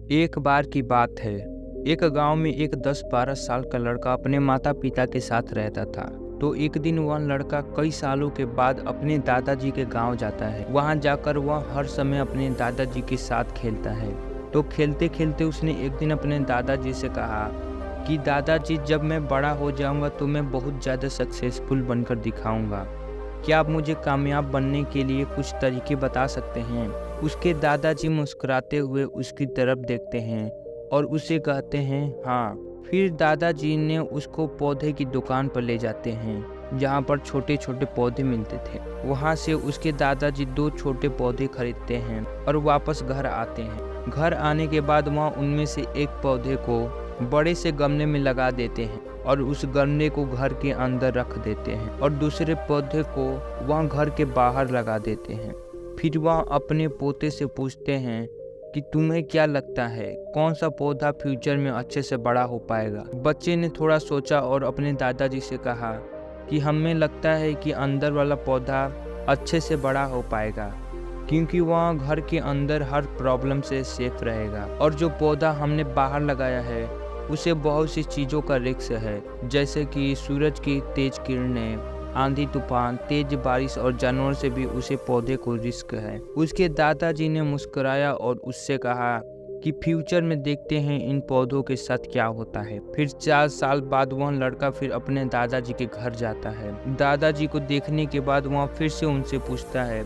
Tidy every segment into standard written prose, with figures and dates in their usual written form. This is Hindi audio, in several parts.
एक बार की बात है। एक गांव में एक 10-12 साल का लड़का अपने माता पिता के साथ रहता था। तो एक दिन वह लड़का कई सालों के बाद अपने दादाजी के गांव जाता है। वहां जाकर वह हर समय अपने दादाजी के साथ खेलता है। तो खेलते खेलते उसने एक दिन अपने दादाजी से कहा कि दादाजी, जब मैं बड़ा हो जाऊंगा तो मैं बहुत ज़्यादा सक्सेसफुल बनकर दिखाऊंगा। क्या आप मुझे कामयाब बनने के लिए कुछ तरीके बता सकते हैं? उसके दादाजी मुस्कुराते हुए उसकी तरफ देखते हैं और उसे कहते हैं हाँ। फिर दादाजी ने उसको पौधे की दुकान पर ले जाते हैं जहाँ पर छोटे छोटे पौधे मिलते थे। वहाँ से उसके दादाजी 2 छोटे पौधे खरीदते हैं और वापस घर आते हैं। घर आने के बाद वहाँ उनमें से एक पौधे को बड़े से गमले में लगा देते हैं और उस गमले को घर के अंदर रख देते हैं और दूसरे पौधे को वहाँ घर के बाहर लगा देते हैं। फिर वह अपने पोते से पूछते हैं कि तुम्हें क्या लगता है कौन सा पौधा फ्यूचर में अच्छे से बड़ा हो पाएगा? बच्चे ने थोड़ा सोचा और अपने दादाजी से कहा कि हमें लगता है कि अंदर वाला पौधा अच्छे से बड़ा हो पाएगा, क्योंकि वह घर के अंदर हर प्रॉब्लम से सेफ रहेगा। और जो पौधा हमने बाहर लगाया है उसे बहुत सी चीज़ों का रिस्क है, जैसे कि सूरज की तेज किरणें, आंधी तूफान, तेज बारिश और जानवर से भी उसे पौधे को रिस्क है। उसके दादाजी ने मुस्कुराया और उससे कहा कि फ्यूचर में देखते हैं इन पौधों के साथ क्या होता है। फिर 4 साल बाद वह लड़का फिर अपने दादाजी के घर जाता है। दादाजी को देखने के बाद वह फिर से उनसे पूछता है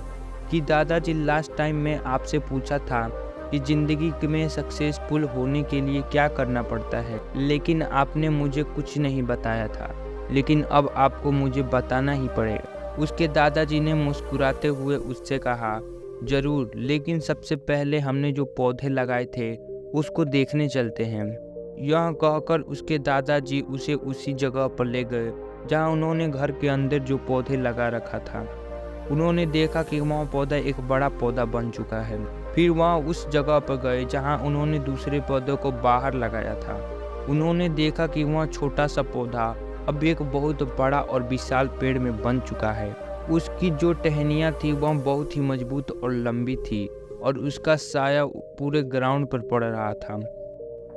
कि दादाजी, लास्ट टाइम मैं आपसे पूछा था कि ज़िंदगी में सक्सेसफुल होने के लिए क्या करना पड़ता है, लेकिन आपने मुझे कुछ नहीं बताया था, लेकिन अब आपको मुझे बताना ही पड़ेगा। उसके दादाजी ने मुस्कुराते हुए उससे कहा, जरूर, लेकिन सबसे पहले हमने जो पौधे लगाए थे उसको देखने चलते हैं। यह कहकर उसके दादाजी उसे उसी जगह पर ले गए जहां उन्होंने घर के अंदर जो पौधे लगा रखा था। उन्होंने देखा कि वह पौधा एक बड़ा पौधा बन चुका है। फिर वह उस जगह पर गए जहां उन्होंने दूसरे पौधों को बाहर लगाया था। उन्होंने देखा कि वह छोटा सा पौधा अब एक बहुत बड़ा और विशाल पेड़ में बन चुका है। उसकी जो टहनियाँ थी वह बहुत ही मजबूत और लंबी थी और उसका साया पूरे ग्राउंड पर पड़ रहा था।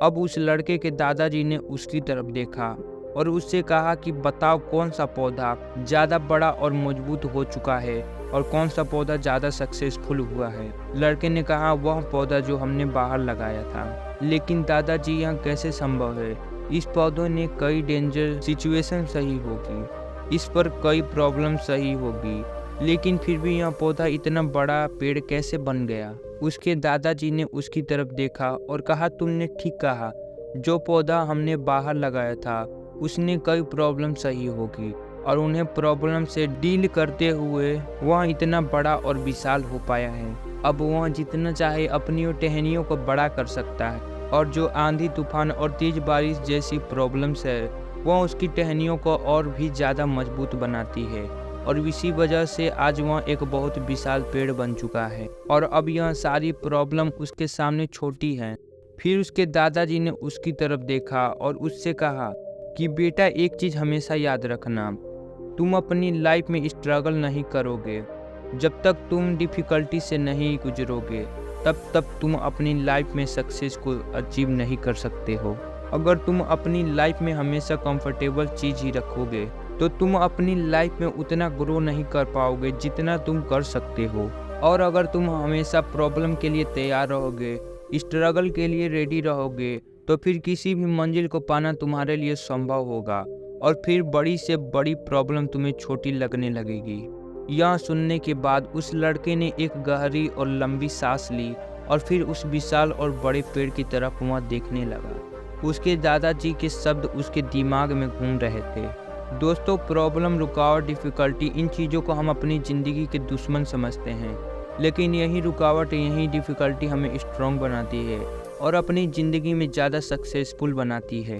अब उस लड़के के दादाजी ने उसकी तरफ देखा और उससे कहा कि बताओ कौन सा पौधा ज़्यादा बड़ा और मजबूत हो चुका है और कौन सा पौधा ज़्यादा सक्सेसफुल हुआ है। लड़के ने कहा, वह पौधा जो हमने बाहर लगाया था। लेकिन दादाजी, यह कैसे संभव है? इस पौधे ने कई डेंजर सिचुएशन सही होगी, इस पर कई प्रॉब्लम सही होगी, लेकिन फिर भी यह पौधा इतना बड़ा पेड़ कैसे बन गया? उसके दादाजी ने उसकी तरफ देखा और कहा, तुमने ठीक कहा, जो पौधा हमने बाहर लगाया था उसने कई प्रॉब्लम सही होगी और उन्हें प्रॉब्लम से डील करते हुए वह इतना बड़ा और विशाल हो पाया है। अब वह जितना चाहे अपनी टहनियों को बड़ा कर सकता है और जो आंधी तूफान और तेज बारिश जैसी प्रॉब्लम्स है वह उसकी टहनियों को और भी ज़्यादा मजबूत बनाती है और इसी वजह से आज वह एक बहुत विशाल पेड़ बन चुका है और अब यह सारी प्रॉब्लम उसके सामने छोटी है। फिर उसके दादाजी ने उसकी तरफ देखा और उससे कहा कि बेटा, एक चीज़ हमेशा याद रखना, तुम अपनी लाइफ में स्ट्रगल नहीं करोगे, जब तक तुम डिफ़िकल्टी से नहीं गुजरोगे तब तक तुम अपनी लाइफ में सक्सेस को अचीव नहीं कर सकते हो। अगर तुम अपनी लाइफ में हमेशा कंफर्टेबल चीज़ ही रखोगे तो तुम अपनी लाइफ में उतना ग्रो नहीं कर पाओगे जितना तुम कर सकते हो। और अगर तुम हमेशा प्रॉब्लम के लिए तैयार रहोगे, स्ट्रगल के लिए रेडी रहोगे, तो फिर किसी भी मंजिल को पाना तुम्हारे लिए संभव होगा और फिर बड़ी से बड़ी प्रॉब्लम तुम्हें छोटी लगने लगेगी। यह सुनने के बाद उस लड़के ने एक गहरी और लंबी सांस ली और फिर उस विशाल और बड़े पेड़ की तरफ वह देखने लगा। उसके दादाजी के शब्द उसके दिमाग में घूम रहे थे। दोस्तों, प्रॉब्लम, रुकावट, डिफ़िकल्टी, इन चीज़ों को हम अपनी ज़िंदगी के दुश्मन समझते हैं, लेकिन यही रुकावट, यही डिफ़िकल्टी हमें स्ट्रॉन्ग बनाती है और अपनी ज़िंदगी में ज़्यादा सक्सेसफुल बनाती है।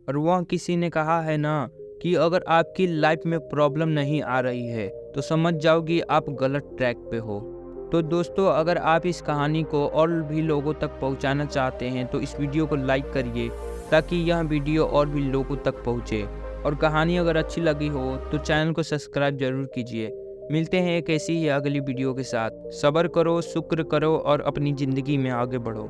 और वह किसी ने कहा है ना कि अगर आपकी लाइफ में प्रॉब्लम नहीं आ रही है तो समझ जाओ कि आप गलत ट्रैक पे हो। तो दोस्तों, अगर आप इस कहानी को और भी लोगों तक पहुंचाना चाहते हैं तो इस वीडियो को लाइक करिए ताकि यह वीडियो और भी लोगों तक पहुंचे। और कहानी अगर अच्छी लगी हो तो चैनल को सब्सक्राइब जरूर कीजिए। मिलते हैं एक ऐसी ही अगली वीडियो के साथ। सब्र करो, शुक्र करो और अपनी ज़िंदगी में आगे बढ़ो।